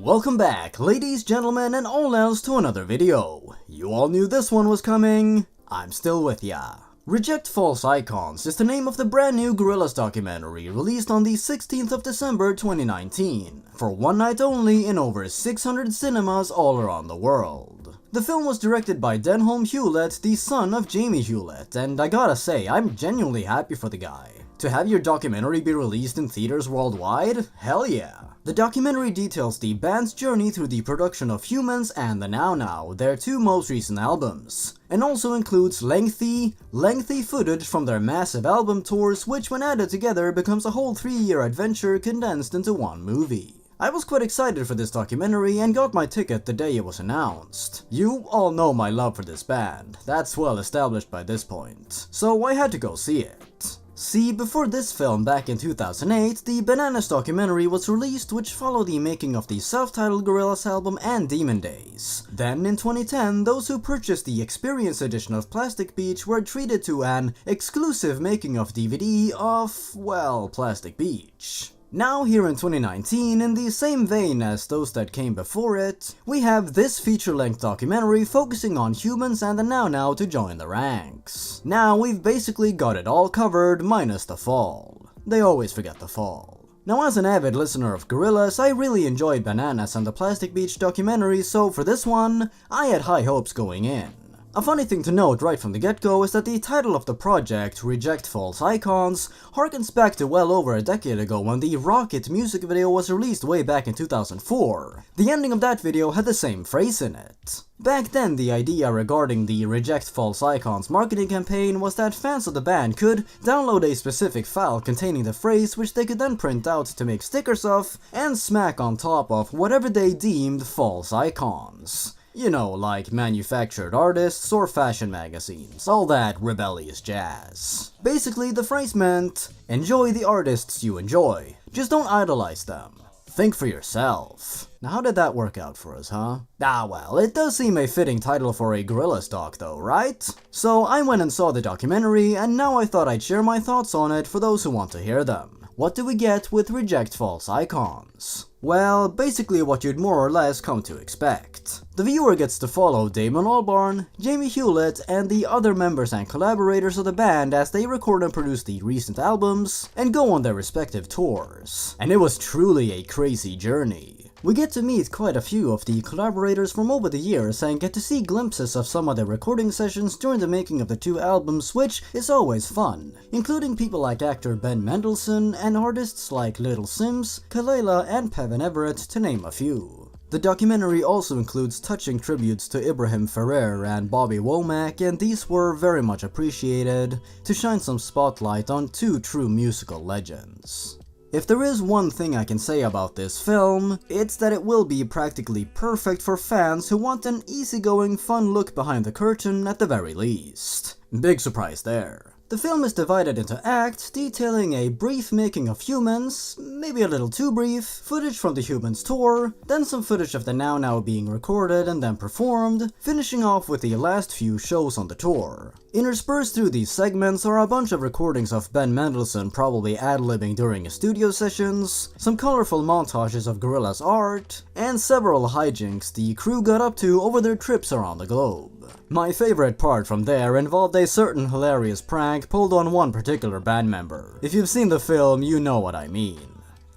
Welcome back, ladies, gentlemen, and all else to another video. You all knew this one was coming. I'm still with ya. Reject False Icons is the name of the brand new Gorillaz documentary released on the 16th of December 2019, for one night only in over 600 cinemas all around the world. The film was directed by Denholm Hewlett, the son of Jamie Hewlett, and I gotta say, I'm genuinely happy for the guy. To have your documentary be released in theaters worldwide? Hell yeah! The documentary details the band's journey through the production of Humanz and the Now, their two most recent albums, and also includes lengthy footage from their massive album tours, which when added together becomes a whole 3-year adventure condensed into one movie. I was quite excited for this documentary and got my ticket the day it was announced. You all know my love for this band, that's well established by this point, so I had to go see it. See, before this film back in 2008, the Bananas documentary was released, which followed the making of the self-titled Gorillaz album and Demon Days. Then in 2010, those who purchased the Experience edition of Plastic Beach were treated to an exclusive making of DVD of, well, Plastic Beach. Now here in 2019, in the same vein as those that came before it, we have this feature-length documentary focusing on Humanz and the Now to join the ranks. Now we've basically got it all covered, minus the fall. They always forget the fall. Now as an avid listener of Gorillaz, I really enjoyed Bananas and the Plastic Beach documentary, so for this one, I had high hopes going in. A funny thing to note right from the get-go is that the title of the project, Reject False Icons, harkens back to well over a decade ago when the Rocket music video was released way back in 2004. The ending of that video had the same phrase in it. Back then, the idea regarding the Reject False Icons marketing campaign was that fans of the band could download a specific file containing the phrase, which they could then print out to make stickers of and smack on top of whatever they deemed false icons. You know, like manufactured artists or fashion magazines, all that rebellious jazz. Basically, the phrase meant, enjoy the artists you enjoy, just don't idolize them. Think for yourself. Now how did that work out for us, huh? Ah well, it does seem a fitting title for a Gorillaz doc though, right? So I went and saw the documentary, and now I thought I'd share my thoughts on it for those who want to hear them. What do we get with Reject False Icons? Well, basically what you'd more or less come to expect. The viewer gets to follow Damon Albarn, Jamie Hewlett, and the other members and collaborators of the band as they record and produce the recent albums, and go on their respective tours. And it was truly a crazy journey. We get to meet quite a few of the collaborators from over the years and get to see glimpses of some of their recording sessions during the making of the two albums, which is always fun, including people like actor Ben Mendelsohn and artists like Little Sims, Kalela, and Pevin Everett, to name a few. The documentary also includes touching tributes to Ibrahim Ferrer and Bobby Womack, and these were very much appreciated to shine some spotlight on two true musical legends. If there is one thing I can say about this film, it's that it will be practically perfect for fans who want an easygoing, fun look behind the curtain at the very least. Big surprise there. The film is divided into acts, detailing a brief making of Humanz, maybe a little too brief, footage from the Humanz tour, then some footage of the Now being recorded and then performed, finishing off with the last few shows on the tour. Interspersed through these segments are a bunch of recordings of Ben Mendelsohn probably ad-libbing during his studio sessions, some colorful montages of Gorillaz art, and several hijinks the crew got up to over their trips around the globe. My favorite part from there involved a certain hilarious prank pulled on one particular band member. If you've seen the film, you know what I mean.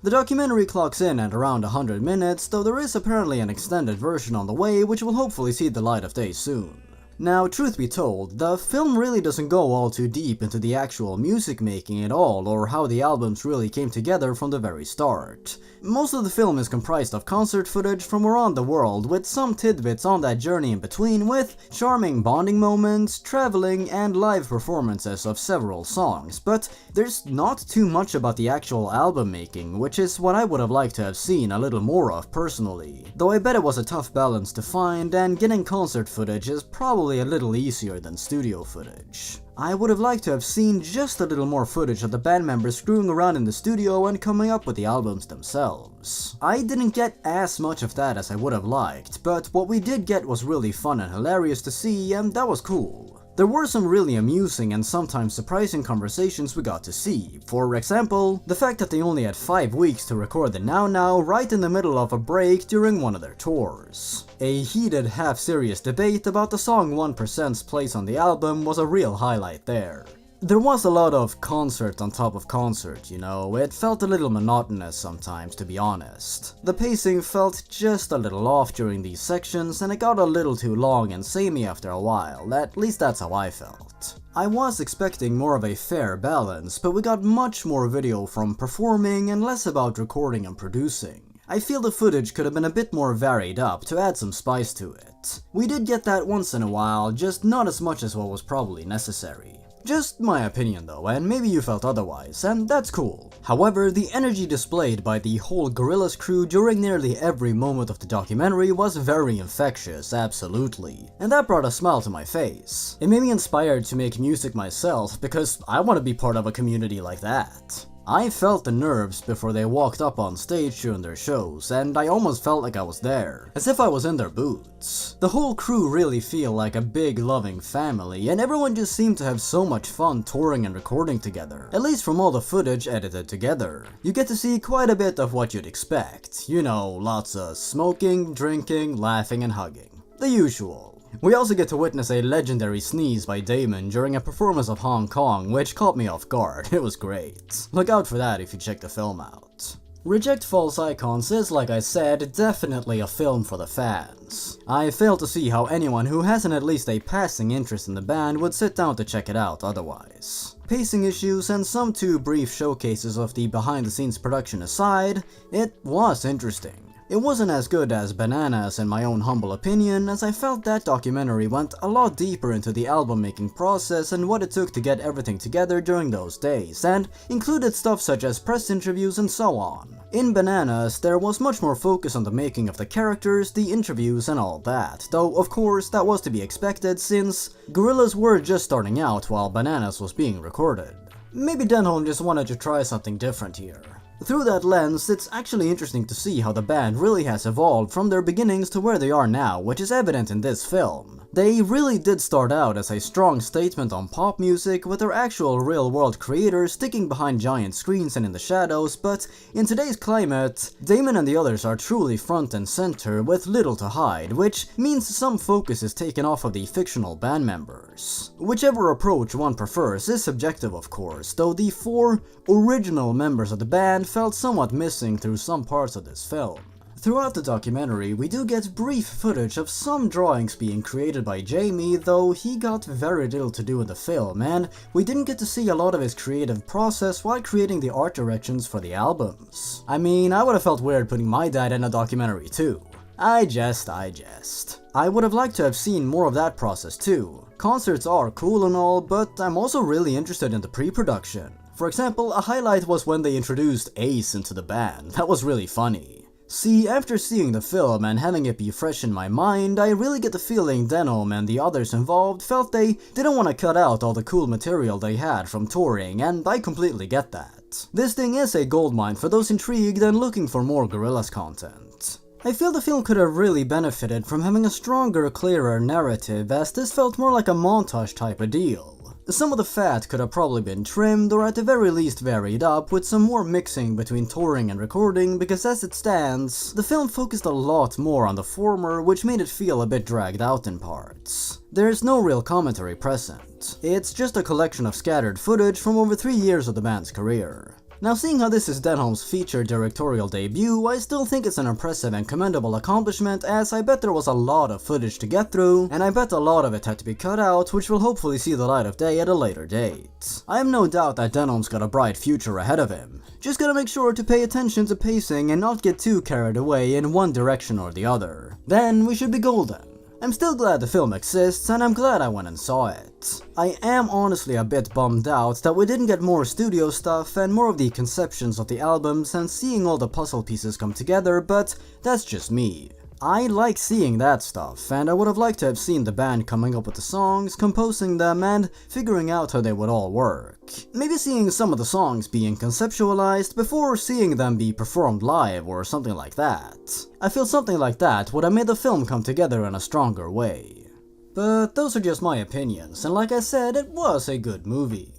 The documentary clocks in at around 100 minutes, though there is apparently an extended version on the way which will hopefully see the light of day soon. Now, truth be told, the film really doesn't go all too deep into the actual music making at all, or how the albums really came together from the very start. Most of the film is comprised of concert footage from around the world, with some tidbits on that journey in between, with charming bonding moments, traveling, and live performances of several songs, but there's not too much about the actual album making, which is what I would have liked to have seen a little more of personally. Though I bet it was a tough balance to find, and getting concert footage is probably a little easier than studio footage. I would have liked to have seen just a little more footage of the band members screwing around in the studio and coming up with the albums themselves. I didn't get as much of that as I would have liked, but what we did get was really fun and hilarious to see, and that was cool. There were some really amusing and sometimes surprising conversations we got to see. For example, the fact that they only had 5 weeks to record the Now Now right in the middle of a break during one of their tours. A heated, half-serious debate about the song 1%'s place on the album was a real highlight there. There was a lot of concert on top of concert, you know, it felt a little monotonous sometimes, to be honest. The pacing felt just a little off during these sections, and it got a little too long and samey after a while, at least that's how I felt. I was expecting more of a fair balance, but we got much more video from performing and less about recording and producing. I feel the footage could have been a bit more varied up to add some spice to it. We did get that once in a while, just not as much as what was probably necessary. Just my opinion though, and maybe you felt otherwise, and that's cool. However, the energy displayed by the whole Gorillaz crew during nearly every moment of the documentary was very infectious, absolutely. And that brought a smile to my face. It made me inspired to make music myself, because I want to be part of a community like that. I felt the nerves before they walked up on stage during their shows, and I almost felt like I was there, as if I was in their boots. The whole crew really feel like a big loving family, and everyone just seemed to have so much fun touring and recording together, at least from all the footage edited together. You get to see quite a bit of what you'd expect, you know, lots of smoking, drinking, laughing and hugging. The usual. We also get to witness a legendary sneeze by Damon during a performance of Hong Kong, which caught me off guard. It was great. Look out for that if you check the film out. Reject False Icons is, like I said, definitely a film for the fans. I fail to see how anyone who hasn't at least a passing interest in the band would sit down to check it out otherwise. Pacing issues and some too brief showcases of the behind-the-scenes production aside, it was interesting. It wasn't as good as Bananas in my own humble opinion, as I felt that documentary went a lot deeper into the album making process and what it took to get everything together during those days, and included stuff such as press interviews and so on. In Bananas, there was much more focus on the making of the characters, the interviews and all that, though of course that was to be expected since Gorillaz were just starting out while Bananas was being recorded. Maybe Denholm just wanted to try something different here. Through that lens, it's actually interesting to see how the band really has evolved from their beginnings to where they are now, which is evident in this film. They really did start out as a strong statement on pop music, with their actual real-world creators sticking behind giant screens and in the shadows, but in today's climate, Damon and the others are truly front and center with little to hide, which means some focus is taken off of the fictional band members. Whichever approach one prefers is subjective of course, though the 4 original members of the band felt somewhat missing through some parts of this film. Throughout the documentary, we do get brief footage of some drawings being created by Jamie, though he got very little to do in the film, and we didn't get to see a lot of his creative process while creating the art directions for the albums. I mean, I would have felt weird putting my dad in a documentary too. I jest. I would have liked to have seen more of that process too. Concerts are cool and all, but I'm also really interested in the pre-production. For example, a highlight was when they introduced Ace into the band. That was really funny. See, after seeing the film and having it be fresh in my mind, I really get the feeling Denholm and the others involved felt they didn't want to cut out all the cool material they had from touring, and I completely get that. This thing is a goldmine for those intrigued and looking for more Gorillaz content. I feel the film could have really benefited from having a stronger, clearer narrative, as this felt more like a montage type of deal. Some of the fat could have probably been trimmed or at the very least varied up with some more mixing between touring and recording, because as it stands, the film focused a lot more on the former, which made it feel a bit dragged out in parts. There's no real commentary present. It's just a collection of scattered footage from over 3 years of the band's career. Now, seeing how this is Denholm's feature directorial debut, I still think it's an impressive and commendable accomplishment, as I bet there was a lot of footage to get through, and I bet a lot of it had to be cut out, which will hopefully see the light of day at a later date. I have no doubt that Denholm's got a bright future ahead of him. Just gotta make sure to pay attention to pacing and not get too carried away in one direction or the other. Then we should be golden. I'm still glad the film exists, and I'm glad I went and saw it. I am honestly a bit bummed out that we didn't get more studio stuff and more of the conceptions of the albums and seeing all the puzzle pieces come together, but that's just me. I like seeing that stuff, and I would have liked to have seen the band coming up with the songs, composing them, and figuring out how they would all work. Maybe seeing some of the songs being conceptualized before seeing them be performed live or something like that. I feel something like that would have made the film come together in a stronger way. But those are just my opinions, and like I said, it was a good movie.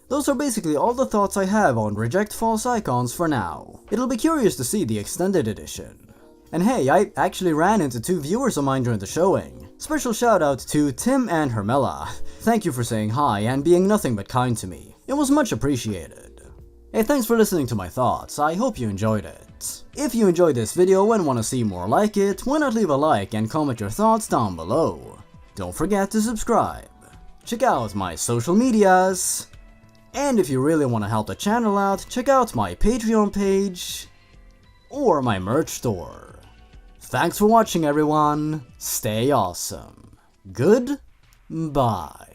Those are basically all the thoughts I have on Reject False Icons for now. It'll be curious to see the extended edition. And hey, I actually ran into 2 viewers of mine during the showing. Special shout out to Tim and Hermela. Thank you for saying hi and being nothing but kind to me. It was much appreciated. Hey, thanks for listening to my thoughts, I hope you enjoyed it. If you enjoyed this video and want to see more like it, why not leave a like and comment your thoughts down below. Don't forget to subscribe. Check out my social medias. And if you really want to help the channel out, check out my Patreon page or my merch store. Thanks for watching everyone, stay awesome. Goodbye.